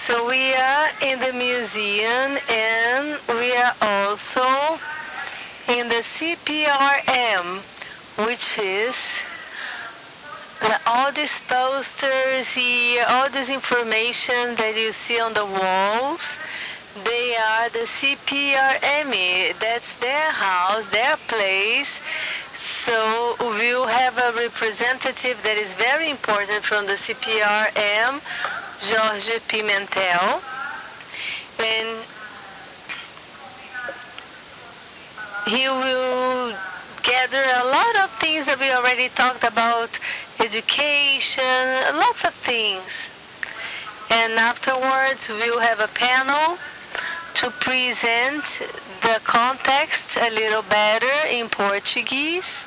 So we are in the museum and we are also in the Cprm, which is all these posters here, all this information that you see on the walls. They are the Cprm. That's their house, their place. So we'll have a representative that is very important from the Cprm, Jorge Pimentel. And he will gather a lot of things that we already talked about, education, lots of things. And afterwards we'll have a panel to present the context a little better in Portuguese.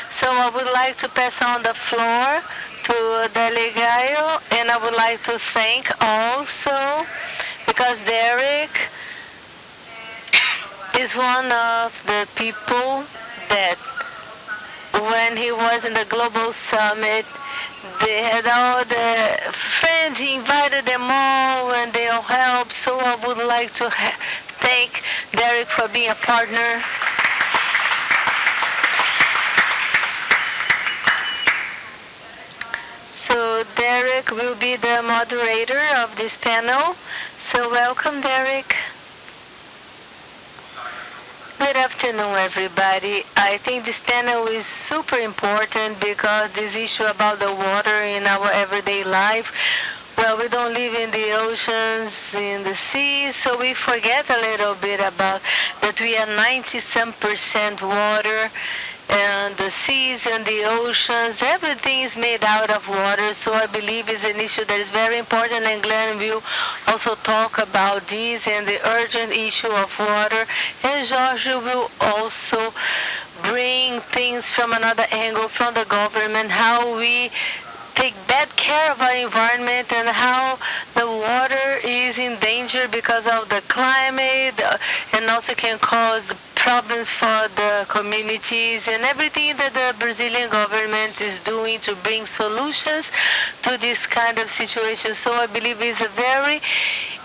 So I would like to pass on the floor to Delegaio, and I would like to thank also, because Derek is one of the people that when he was in the Global Summit, they had all the friends, he invited them all and they all helped. So I would like to thank Derek for being a partner. So Derek will be the moderator of this panel. So welcome, Derek. Good afternoon, everybody. I think this panel is super important because this issue about the water in our everyday life, well, we don't live in the oceans, in the seas, so we forget a little bit about that we are 90% water, and the seas and the oceans, everything is made out of water. So I believe it's an issue that is very important, and Glenn will also talk about this and the urgent issue of water. And Jorge will also bring things from another angle from the government, how we take bad care of our environment and how the water is in danger because of the climate, and also can cause problems for the communities, and everything that the Brazilian government is doing to bring solutions to this kind of situation. So I believe it's a very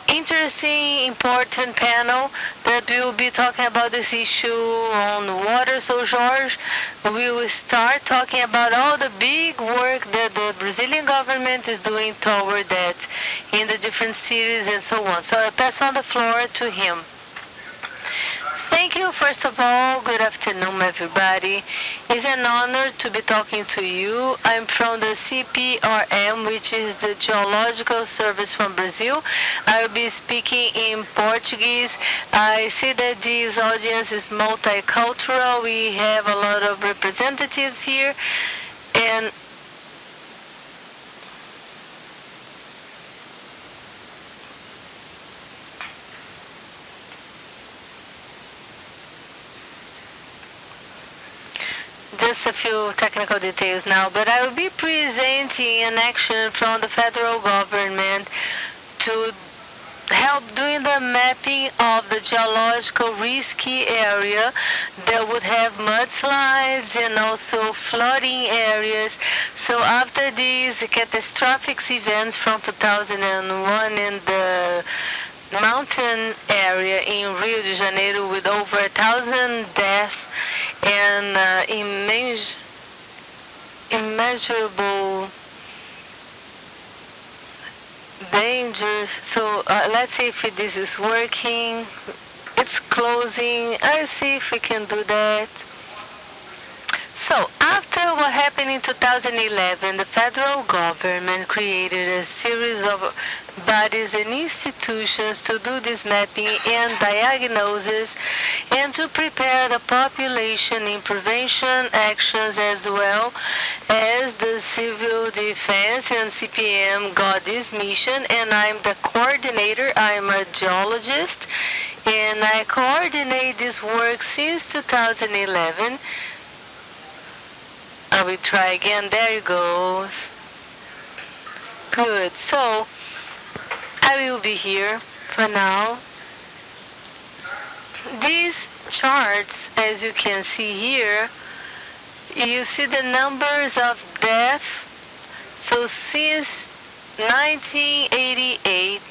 interesting, important panel that we will be talking about this issue on water. So Jorge, we will start talking about all the big work that the Brazilian government is doing toward that in the different cities and so on. So I pass on the floor to him. Thank you, first of all. Good afternoon, everybody. It's an honor to be talking to you. I'm from the Cprm, which is the Geological Service from Brazil. I'll be speaking in Portuguese. I see that this audience is multicultural. We have a lot of representatives here. And just a few technical details now, but I will be presenting an action from the federal government to help doing the mapping of the geological risky area that would have mudslides and also flooding areas. So after these catastrophic events from 2001 in the mountain area in Rio de Janeiro with over 1,000 deaths, and immeasurable dangers. So let's see if this is working. It's closing. I'll see if we can do that. So after what happened in 2011, the federal government created a series of bodies and institutions to do this mapping and diagnosis and to prepare the population in prevention actions, as well as the civil defense. And CPM got this mission, and I'm the coordinator. I'm a geologist, and I coordinate this work since 2011. I will try again. There it goes. Good. So I will be here for now. These charts, as you can see here, you see the numbers of deaths. So since 1988,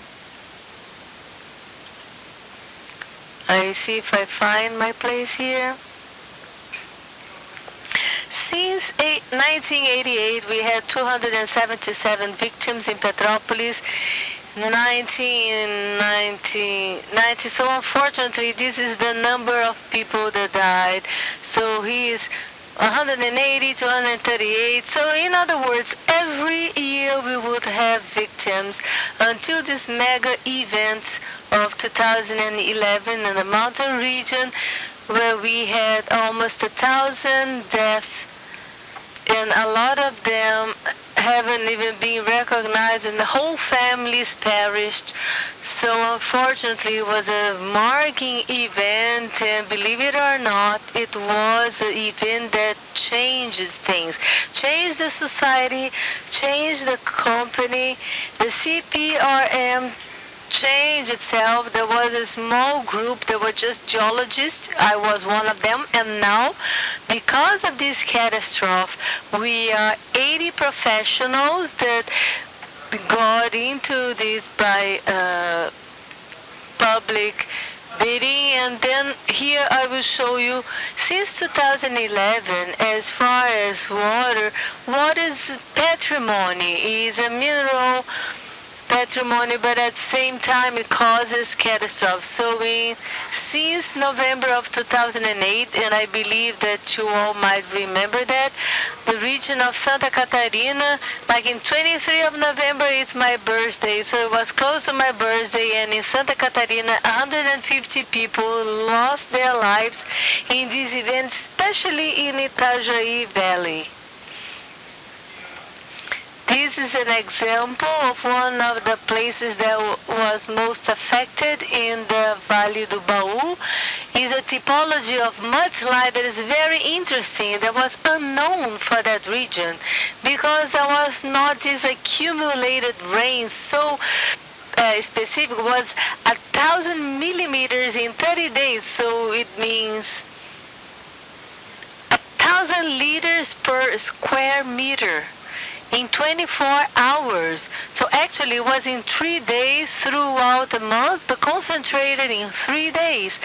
I see if I find my place here. Since 1988, we had 277 victims in Petropolis. 1990. So unfortunately, this is the number of people that died. So he is 180 to 138. So in other words, every year we would have victims until this mega event of 2011 in the mountain region, where we had almost 1,000 deaths, and a lot of them haven't even been recognized, and the whole families perished. So unfortunately, it was a marking event, and believe it or not, it was an event that changes things, changed the society, changed the company. The Cprm changed itself. There was a small group that were just geologists. I was one of them, and now, because of this catastrophe, we are 80 professionals that got into this by public bidding. And then here I will show you, since 2011, as far as water, what is patrimony? Is a mineral patrimony, but at the same time it causes catastrophes. So since November of 2008, and I believe that you all might remember that, the region of Santa Catarina, like in 23 of November, it's my birthday, so it was close to my birthday, and in Santa Catarina, 150 people lost their lives in this event, especially in Itajaí Valley. This is an example of one of the places that was most affected in the Vale do Baú. Is a typology of mudslide that is very interesting, that was unknown for that region, because there was not this accumulated rain so specific. It was 1,000 millimeters in 30 days, so it means 1,000 liters per square meter in 24 hours. So actually it was in 3 days throughout the month, but concentrated in 3 days,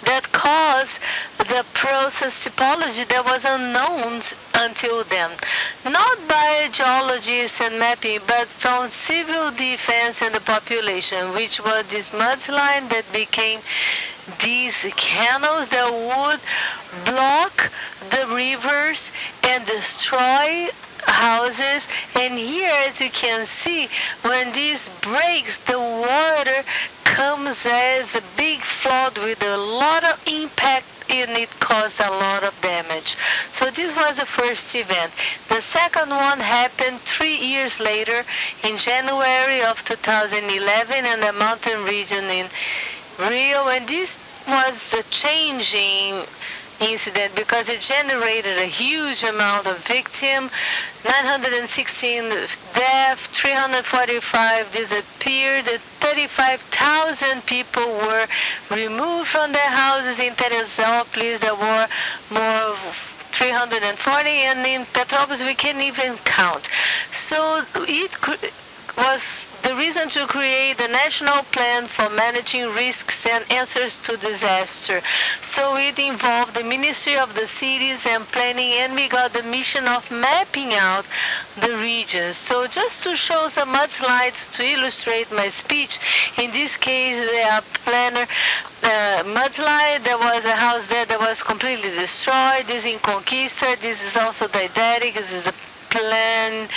that caused the process typology that was unknown until then. Not by geologists and mapping, but from civil defense and the population, which was this mudslide that became these canals that would block the rivers and destroy houses. And here, as you can see, when this breaks, the water comes as a big flood with a lot of impact, and it caused a lot of damage. So this was the first event. The second one happened 3 years later in January of 2011 in the mountain region in Rio, and this was a changing incident because it generated a huge amount of victims, 916 deaths, 345 disappeared, 35,000 people were removed from their houses. In Teresópolis there were more 340, and in Petrópolis we can't even count. So it was the reason to create the National Plan for Managing Risks and Answers to Disaster. So it involved the Ministry of the Cities and Planning, and we got the mission of mapping out the regions. So just to show some mudslides to illustrate my speech, in this case they are planner mudslide. There was a house there that was completely destroyed. This in Conquista. This is also didactic. This is the plan.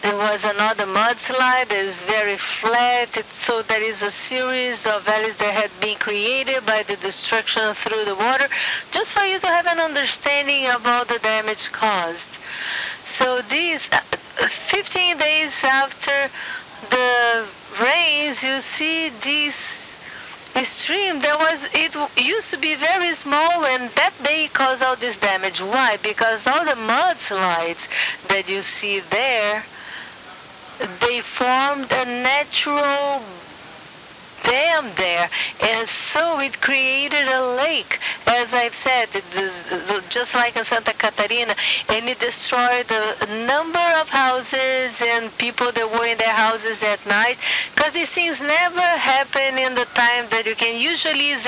There was another mudslide that is very flat, so there is a series of valleys that had been created by the destruction through the water, just for you to have an understanding about the damage caused. So these 15 days after the rains, you see this stream it used to be very small, and that day caused all this damage. Why? Because all the mudslides that you see there, they formed a natural dam there, and so it created a lake, as I've said, just like in Santa Catarina, and it destroyed a number of houses and people that were in their houses at night, because because these things never happen in the time that you can. Usually is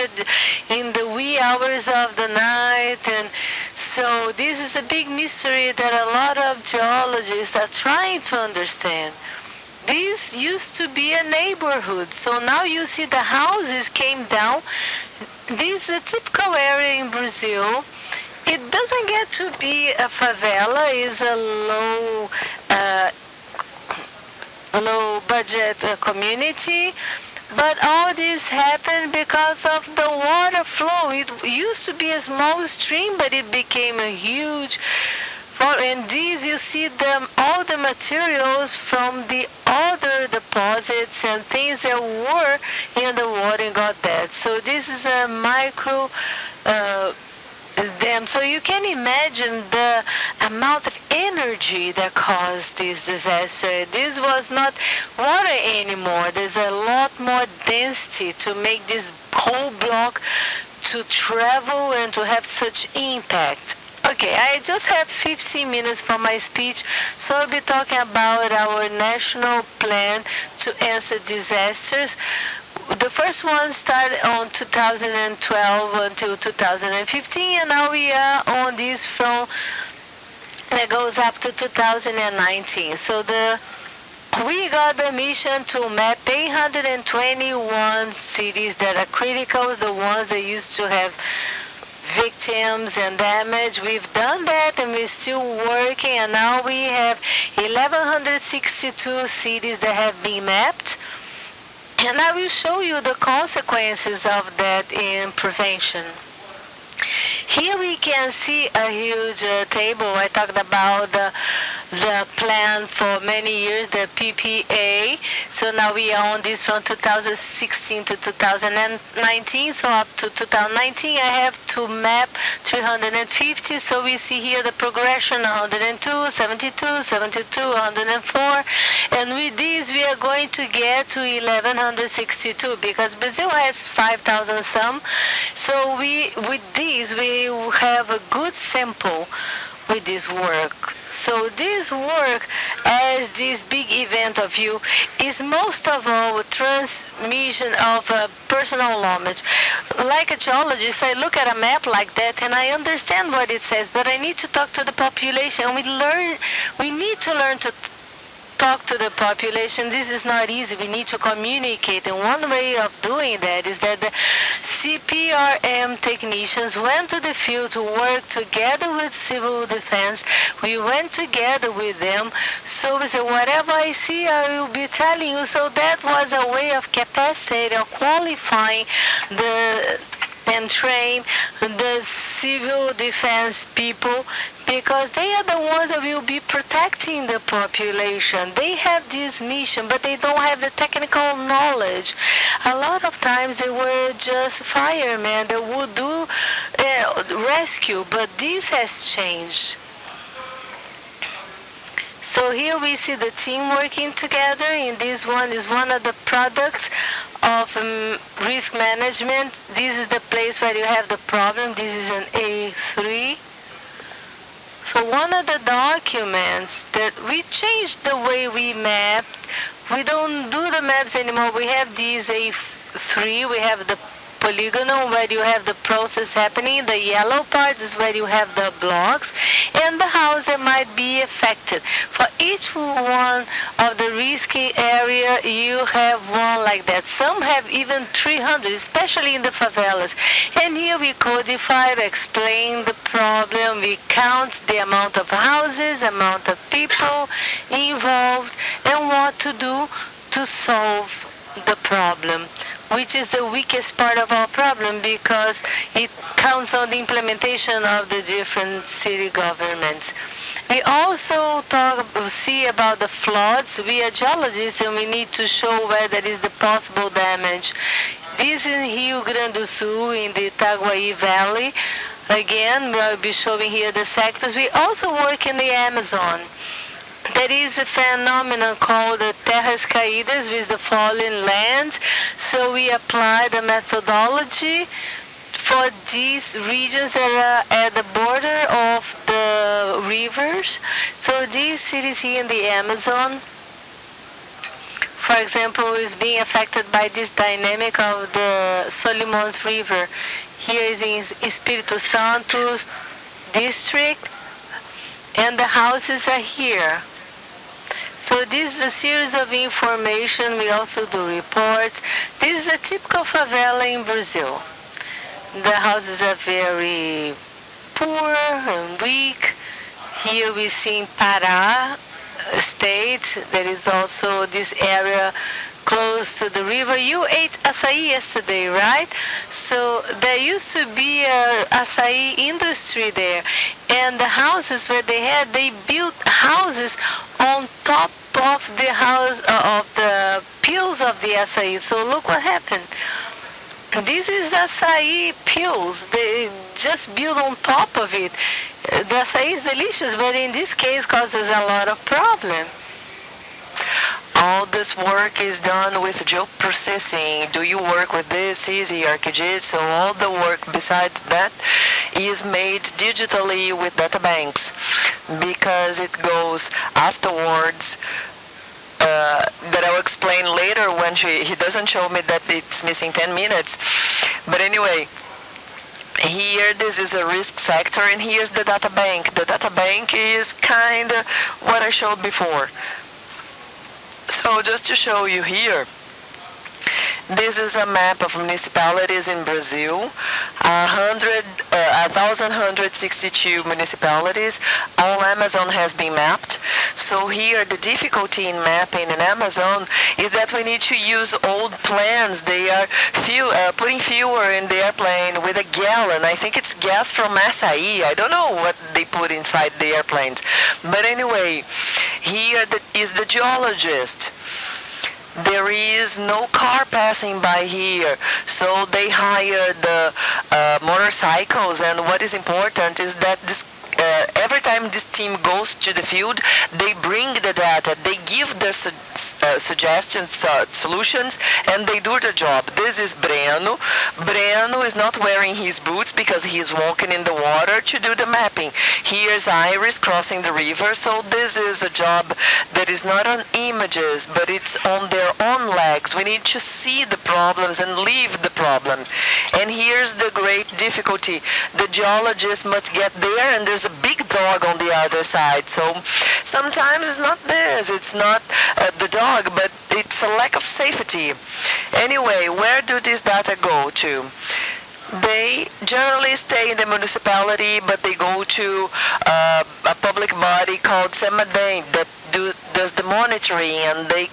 in the wee hours of the night, and so this is a big mystery that a lot of geologists are trying to understand. This used to be a neighborhood, so now you see the houses came down. This is a typical area in Brazil. It doesn't get to be a favela. It's a low budget community, but all this happened because of the water flow. It used to be a small stream, but it became a huge. In these you see all the materials from the other deposits and things that were in the water and got dead. So this is a micro dam. So you can imagine the amount of energy that caused this disaster. This was not water anymore. There's a lot more density to make this whole block to travel and to have such impact. Okay, I just have 15 minutes for my speech, so I'll be talking about our national plan to answer disasters. The first one started on 2012 until 2015, and now we are on this from that goes up to 2019. So we got the mission to map 821 cities that are critical, the ones that used to have victims and damage. We've done that, and we're still working, and now we have 1,162 cities that have been mapped. And I will show you the consequences of that in prevention. Here we can see a huge table. I talked about the plan for many years, the PPA. So now we are on this from 2016 to 2019. So up to 2019, I have to map 350. So we see here the progression: 102, 72, 72, 104. And with this, we are going to get to 1,162 because Brazil has 5,000 some. So with these, we have a good sample with this work. So this work, as this big event of you, is most of all transmission of personal knowledge. Like a geologist, I look at a map like that and I understand what it says, but I need to talk to the population. We need to learn to talk to the population. This is not easy. We need to communicate. And one way of doing that is that the Cprm technicians went to the field to work together with civil defense. We went together with them. So we said, whatever I see, I will be telling you. So that was a way of capacitating, of qualifying and train the civil defense people, because they are the ones that will be protecting the population. They have this mission, but they don't have the technical knowledge. A lot of times they were just firemen that would do rescue, but this has changed. So here we see the team working together, and this one is one of the products of risk management. This is the place where you have the problem. This is an A3. So one of the documents that we changed the way we mapped. We don't do the maps anymore. We have these A3. We have the polygonal where you have the process happening. The yellow part is where you have the blocks and the house that might be affected. For each one of the risky area, you have one like that. Some have even 300, especially in the favelas. And here we codify, explain the problem. We count the amount of houses, amount of people involved, and what to do to solve the problem, which is the weakest part of our problem because it counts on the implementation of the different city governments. We also see about the floods. We are geologists and we need to show where there is the possible damage. This is in Rio Grande do Sul in the Itaguaí Valley. Again, we'll be showing here the sectors. We also work in the Amazon. There is a phenomenon called the terras caídas, with the fallen lands. So we apply the methodology for these regions that are at the border of the rivers. So these cities here in the Amazon, for example, is being affected by this dynamic of the Solimões River. Here is in Espírito Santo district, and the houses are here. So this is a series of information. We also do reports. This is a typical favela in Brazil. The houses are very poor and weak. Here we see in Pará state. There is also this area close to the river. You ate açaí yesterday, right? So there used to be a açaí industry there. And the houses where they built houses on top of the house of the peels of the açaí. So look what happened. This is açaí peels. They just build on top of it. The açaí is delicious, but in this case causes a lot of problem. All this work is done with geoprocessing. Do you work with this, easy ArcGIS? So all the work besides that is made digitally with data banks because it goes afterwards. That I will explain later when he doesn't show me that it's missing 10 minutes. But anyway, here this is a risk sector and here's the data bank. The data bank is kind of what I showed before. So just to show you here, this is a map of municipalities in Brazil. 1,162 municipalities. All Amazon has been mapped. So here the difficulty in mapping in Amazon is that we need to use old plans. They are putting fuel in the airplane with a gallon. I think it's gas from açaí. I don't know what they put inside the airplanes. But anyway, here is the geologist. There is no car passing by here, so they hire the motorcycles, and what is important is that every time this team goes to the field, they bring the data, they give their suggestions, solutions, and they do the job. This is Breno. Breno is not wearing his boots because he is walking in the water to do the mapping. Here's Iris crossing the river, so this is a job that is not on images, but it's on their own legs. We need to see the problems and leave the problem. And here's the great difficulty. The geologist must get there, and there's a big dog on the other side. So sometimes it's not this, it's not the dog, but it's a lack of safety. Anyway, where do this data go to? They generally stay in the municipality, but they go to a public body called Semadem that does the monitoring, and they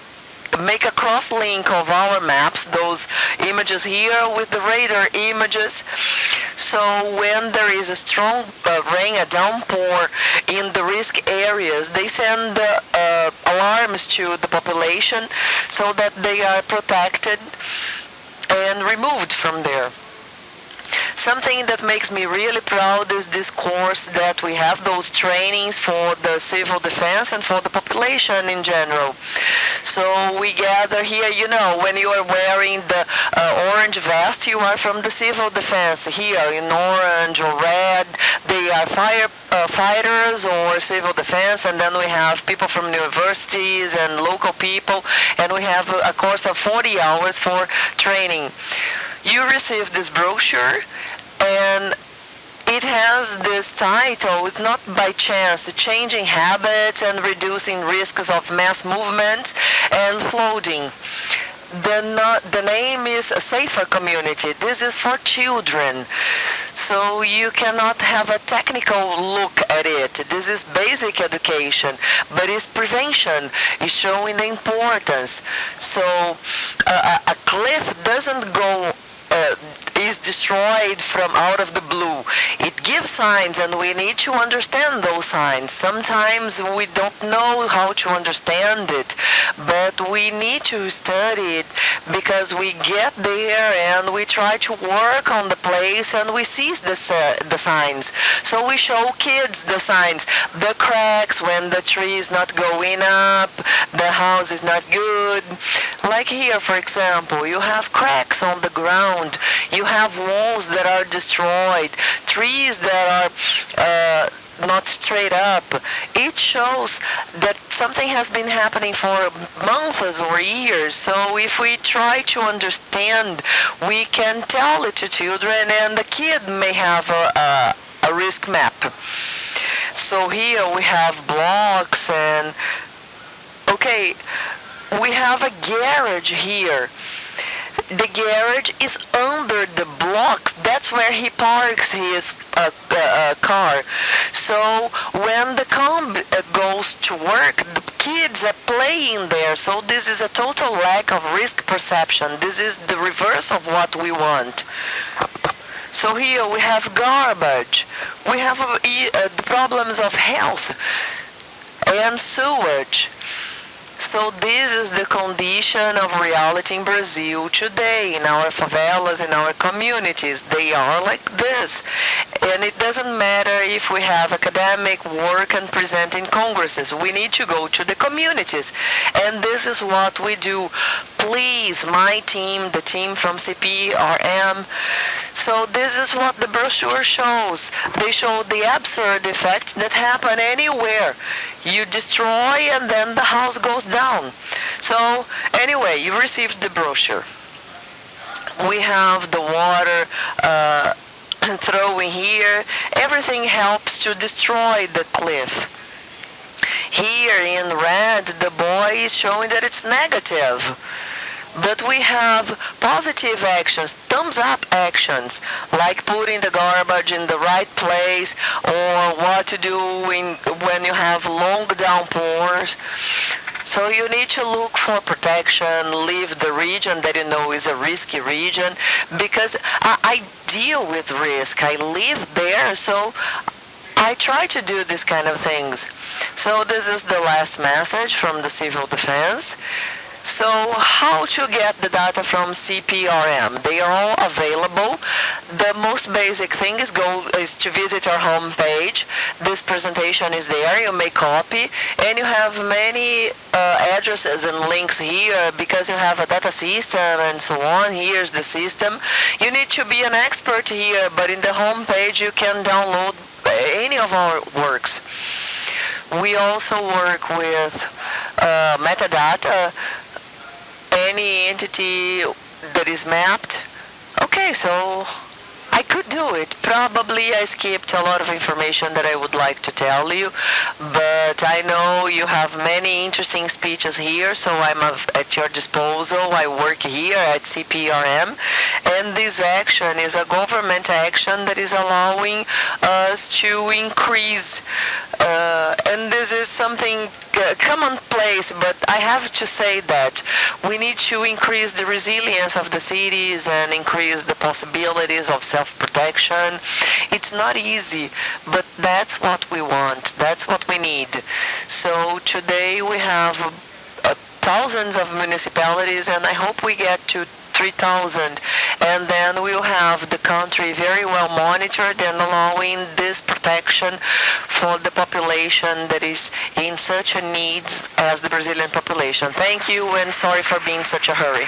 make a cross-link of our maps, those images here with the radar images. So when there is a strong rain, a downpour in the risk areas, they send alarms to the population so that they are protected and removed from there. Something that makes me really proud is this course that we have, those trainings for the civil defense and for the population in general. So we gather here, you know, when you are wearing the orange vest, you are from the civil defense. Here in orange or red, they are firefighters or civil defense, and then we have people from universities and local people, and we have a course of 40 hours for training. You receive this brochure, and it has this title. It's not by chance. Changing habits and reducing risks of mass movements and flooding. The name is a safer community. This is for children. So you cannot have a technical look at it. This is basic education, but it's prevention. It's showing the importance. So a cliff doesn't go is destroyed from out of the blue. It gives signs, and we need to understand those signs. Sometimes we don't know how to understand it, but we need to study it because we get there and we try to work on the place and we see the signs. So we show kids the signs, the cracks when the tree is not going up, the house is not good. Like here, for example, you have cracks on the ground. You have walls that are destroyed, trees that are not straight up. It shows that something has been happening for months or years. So if we try to understand, we can tell it to children, and the kid may have a risk map. So here we have blocks and, okay, we have a garage here. The garage is under the blocks. That's where he parks his car. So when the comb goes to work, the kids are playing there. So this is a total lack of risk perception. This is the reverse of what we want. So here we have garbage. We have the problems of health and sewage. So this is the condition of reality in Brazil today, in our favelas, in our communities. They are like this. And it doesn't matter if we have academic work and present in congresses. We need to go to the communities. And this is what we do. Please, my team, the team from Cprm. So this is what the brochure shows. They show the absurd effects that happen anywhere. You destroy and then the house goes down. So anyway, you received the brochure. We have the water throwing here. Everything helps to destroy the cliff. Here in red, the boy is showing that it's negative. But we have positive actions, thumbs up actions, like putting the garbage in the right place, or what to do when you have long downpours. So you need to look for protection, leave the region that you know is a risky region, because I deal with risk. I live there, so I try to do these kind of things. So this is the last message from the Civil Defense. So how to get the data from Cprm? They are all available. The most basic thing is to visit our homepage. This presentation is there. You may copy, and you have many addresses and links here because you have a data system and so on. Here's the system. You need to be an expert here, but in the homepage you can download any of our works. We also work with metadata. Any entity that is mapped. Okay, so I could do it. Probably I skipped a lot of information that I would like to tell you, but I know you have many interesting speeches here, so I'm at your disposal. I work here at Cprm, and this action is a government action that is allowing us to increase, and this is something commonplace, but I have to say that we need to increase the resilience of the cities and increase the possibilities of self-protection. It's not easy, but that's what we want. That's what we need. So today we have thousands of municipalities, and I hope we get to 3,000, and then we'll have the country very well monitored and allowing this protection for the population that is in such a need as the Brazilian population. Thank you, and sorry for being in such a hurry.